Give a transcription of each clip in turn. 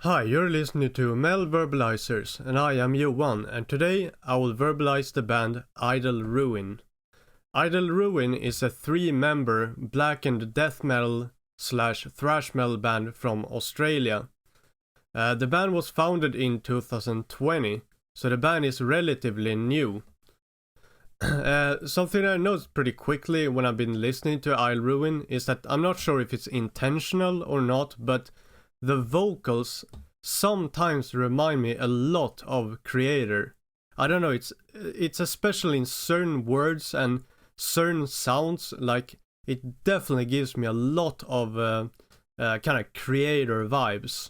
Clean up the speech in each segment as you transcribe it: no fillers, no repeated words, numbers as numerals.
Hi, you're listening to Mel Verbalizers, and I am Johan, and today I will verbalize the band Idle Ruin. Idle Ruin is a three-member black and death metal slash thrash metal band from Australia. The band was founded in 2020, so the band is relatively new. Something I noticed pretty quickly when I've been listening to Idle Ruin is that I'm not sure if it's intentional or not, but the vocals sometimes remind me a lot of Creator. I don't know, it's especially in certain words and certain sounds, like it definitely gives me a lot of kind of Creator vibes.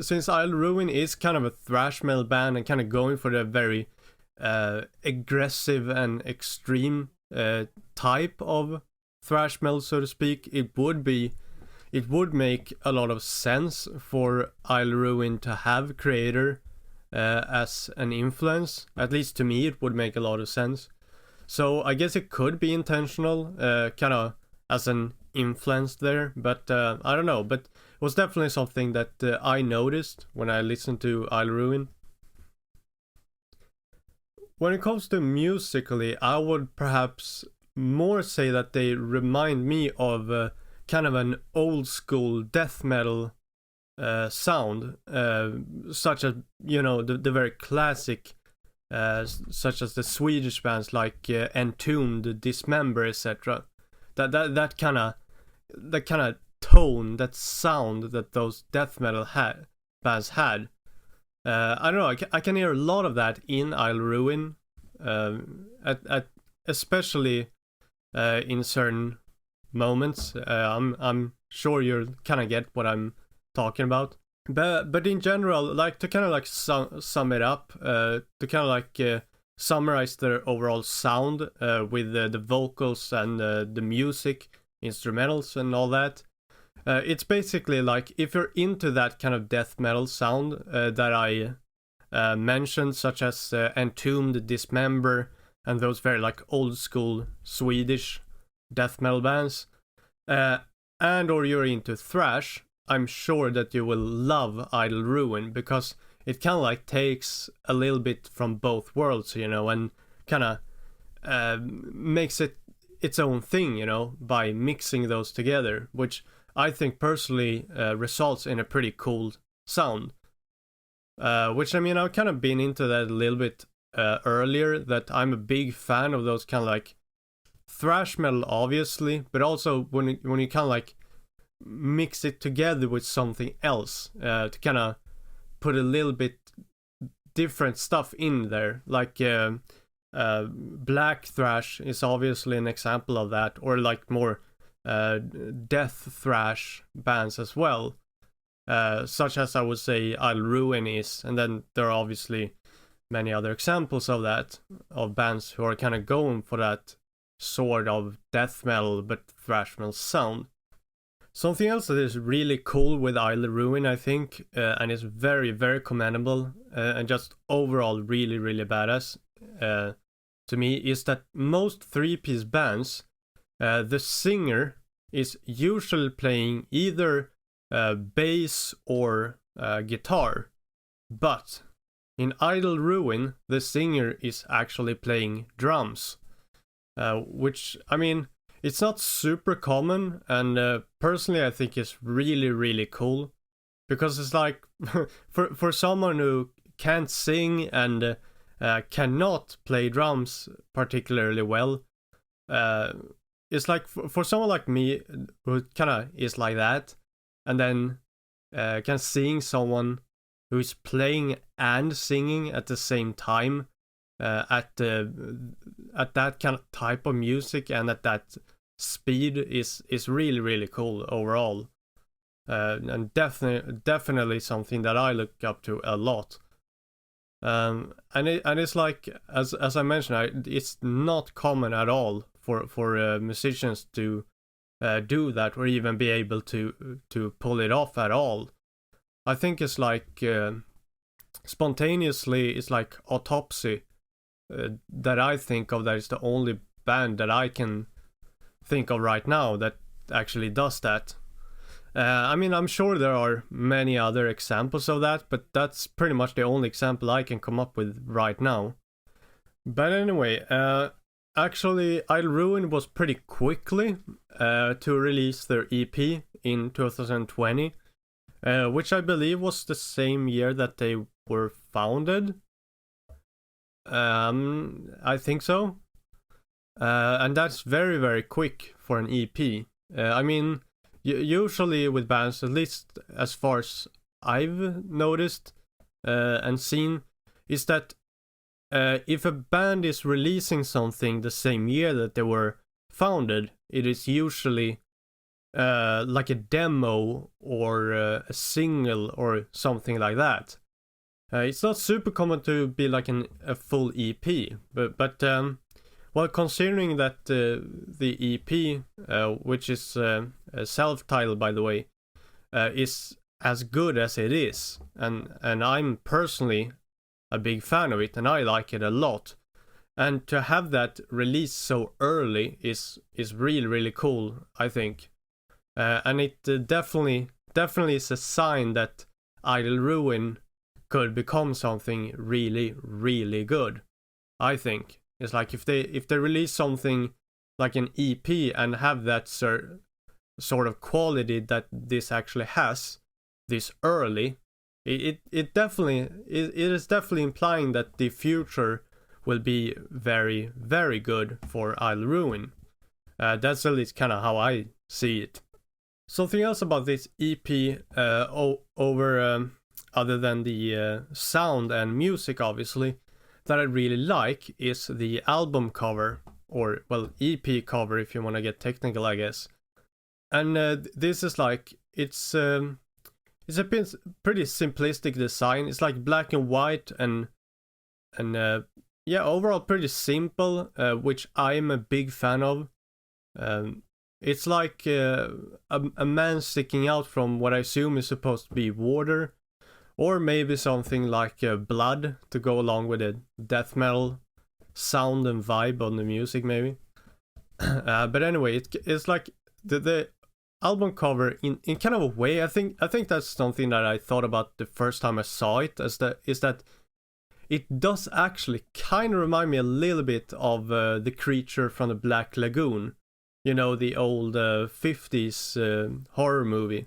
Since Idle Ruin is kind of a thrash metal band and kind of going for the very aggressive and extreme type of thrash metal, so to speak, it would make a lot of sense for Idle Ruin to have Creator as an influence. At least to me, it would make a lot of sense. So I guess it could be intentional, kind of as an influence there, but I don't know. But it was definitely something that I noticed when I listened to Idle Ruin. When it comes to musically, I would perhaps more say that they remind me of kind of an old school death metal sound, such as, you know, the very classic, such as the Swedish bands like Entombed, Dismember, etc. That kind of tone, that sound that those death metal bands had. I don't know. I can hear a lot of that in Idle Ruin, especially in certain moments. I'm sure you'll kind of get what I'm talking about. But in general, like to kind of like sum it up, to kind of like summarize their overall sound with the vocals and the music, instrumentals and all that. It's basically like if you're into that kind of death metal sound that I mentioned, such as Entombed, Dismember, and those very like old school Swedish death metal bands, and or you're into thrash, I'm sure that you will love Idle Ruin, because it kind of like takes a little bit from both worlds, you know, and kind of makes it its own thing, you know, by mixing those together, which I think personally results in a pretty cool sound. Which, I mean, I've kind of been into that a little bit earlier, that I'm a big fan of those kind of like thrash metal, obviously, but also when you kind of like mix it together with something else to kind of put a little bit different stuff in there, like black thrash is obviously an example of that, or like more death thrash bands as well, such as I would say Idle Ruin is, and then there are obviously many other examples of that, of bands who are kind of going for that sort of death metal but thrash metal sound. Something else that is really cool with Idle Ruin, I think, and is very, very commendable, and just overall really, really badass to me, is that most three-piece bands, the singer is usually playing either bass or guitar, but in Idle Ruin, the singer is actually playing drums, which, I mean, it's not super common, and personally I think it's really, really cool, because it's like, for someone who can't sing and cannot play drums particularly well, it's like for someone like me who kind of is like that, and then can seeing someone who is playing and singing at the same time at that kind of type of music and at that speed is really, really cool overall, and definitely something that I look up to a lot. And it's like, as I mentioned, it's not common at all for musicians to do that, or even be able to pull it off at all. I think it's like spontaneously, it's like Autopsy that I think of, that is the only band that I can think of right now that actually does that. I mean, I'm sure there are many other examples of that, but that's pretty much the only example I can come up with right now. But anyway, actually, I'll Ruin was pretty quickly to release their EP in 2020, which I believe was the same year that they were founded. I think so. And that's very, very quick for an EP. I mean, usually with bands, at least as far as I've noticed and seen, is that if a band is releasing something the same year that they were founded, it is usually like a demo or a single or something like that. It's not super common to be like a full EP, but well, considering that the EP, which is self-titled by the way, is as good as it is, and I'm personally a big fan of it, and I like it a lot. And to have that released so early is really, really cool, I think. And it definitely is a sign that Idle Ruin could become something really, really good, I think. It's like if they release something like an EP and have that sort of quality that this actually has this early, it is definitely implying that the future will be very, very good for Idle Ruin. That's at least kind of how I see it. Something else about this EP over other than the sound and music, obviously, that I really like is the album cover, or well, EP cover if you want to get technical, I guess. And this is like it's a pretty simplistic design. It's like black and white and yeah, overall pretty simple, which I'm a big fan of. It's like a man sticking out from what I assume is supposed to be water, or maybe something like blood to go along with the death metal sound and vibe on the music, maybe. But anyway, it's like the album cover in kind of a way. I think that's something that I thought about the first time I saw it, is that it does actually kind of remind me a little bit of the creature from the Black Lagoon. You know, the old 50s horror movie.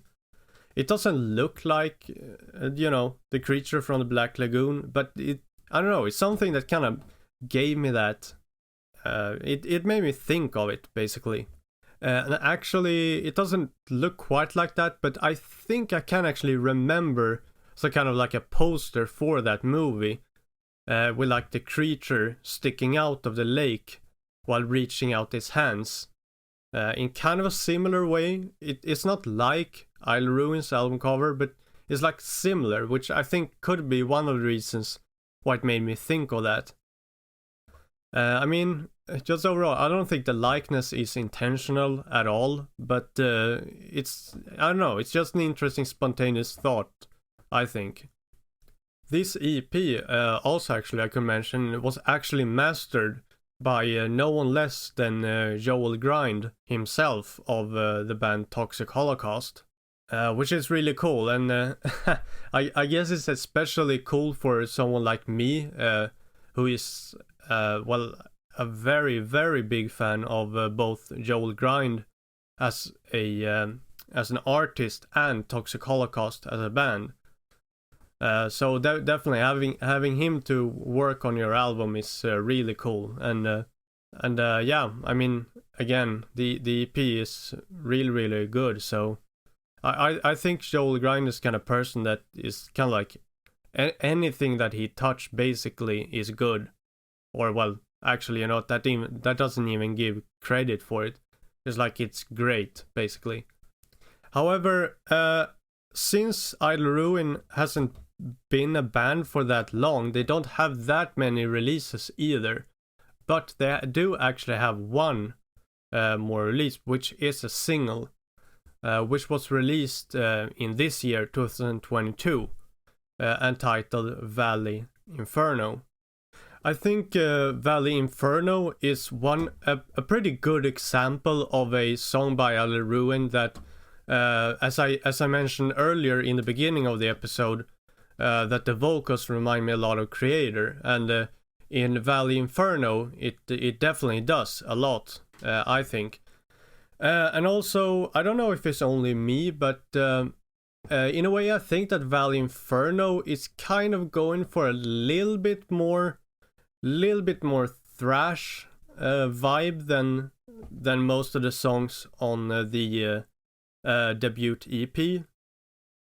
It doesn't look like, you know, the creature from the Black Lagoon, but I don't know, it's something that kind of gave me that. It made me think of it, basically. And actually, it doesn't look quite like that, but I think I can actually remember some kind of like a poster for that movie, with like the creature sticking out of the lake while reaching out his hands. In kind of a similar way. It's not like Idle Ruin's album cover, but it's like similar, which I think could be one of the reasons why it made me think of that. I mean, just overall, I don't think the likeness is intentional at all, but it's, I don't know, it's just an interesting spontaneous thought, I think. This EP, also actually I could mention, was actually mastered by no one less than Joel Grind himself of the band Toxic Holocaust, which is really cool. And I guess it's especially cool for someone like me, who is, well, a very, very big fan of both Joel Grind as an artist and Toxic Holocaust as a band. So definitely having him to work on your album is really cool, and yeah, I mean, again, the EP is really, really good. So I think Joel Grind is kind of person that is kind of like anything that he touched basically is good, or well, actually, you know, that doesn't even give credit for it. It's like it's great, basically. However, since Idle Ruin hasn't been a band for that long, they don't have that many releases either, but they do actually have one more release, which is a single, which was released in this year 2022, entitled Valley Inferno. I think Valley Inferno is a pretty good example of a song by Idle Ruin that as I mentioned earlier in the beginning of the episode, that the vocals remind me a lot of Creator, and in Valley Inferno it definitely does a lot, I think. And also, I don't know if it's only me, but in a way I think that Valley Inferno is kind of going for a little bit more thrash vibe than most of the songs on the debut EP.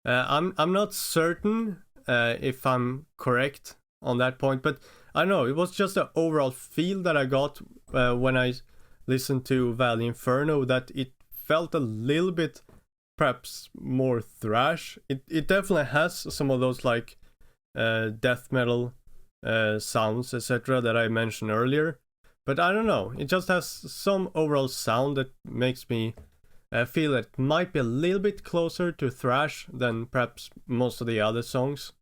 I'm not certain if I'm correct on that point, but I don't know, it was just the overall feel that I got when I listened to Valley Inferno, that it felt a little bit perhaps more thrash. It definitely has some of those like death metal sounds, etc., that I mentioned earlier, but I don't know, it just has some overall sound that makes me feel it might be a little bit closer to thrash than perhaps most of the other songs.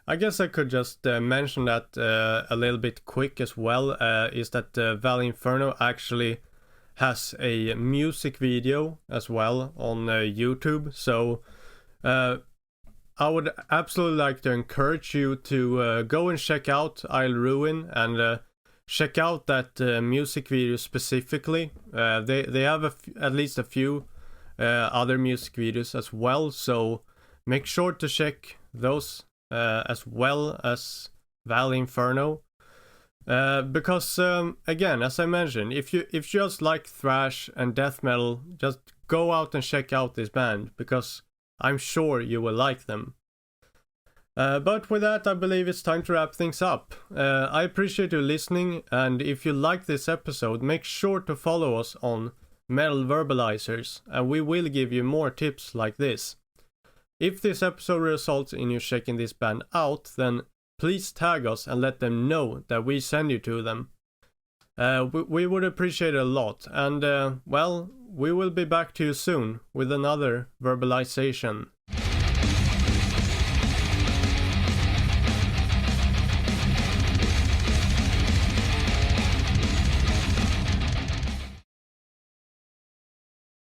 I guess I could just mention that a little bit quick as well, is that Valley Inferno actually has a music video as well on YouTube, so I would absolutely like to encourage you to go and check out I'll Ruin, and check out that music video specifically. They have at least a few other music videos as well, so make sure to check those as well as Valley Inferno. Because again, as I mentioned, if you just like thrash and death metal, just go out and check out this band, because I'm sure you will like them. But with that, I believe it's time to wrap things up. I appreciate you listening, and if you like this episode, make sure to follow us on Metal Verbalizers, and we will give you more tips like this. If this episode results in you checking this band out, then please tag us and let them know that we send you to them. We would appreciate it a lot, and well, we will be back to you soon with another verbalization.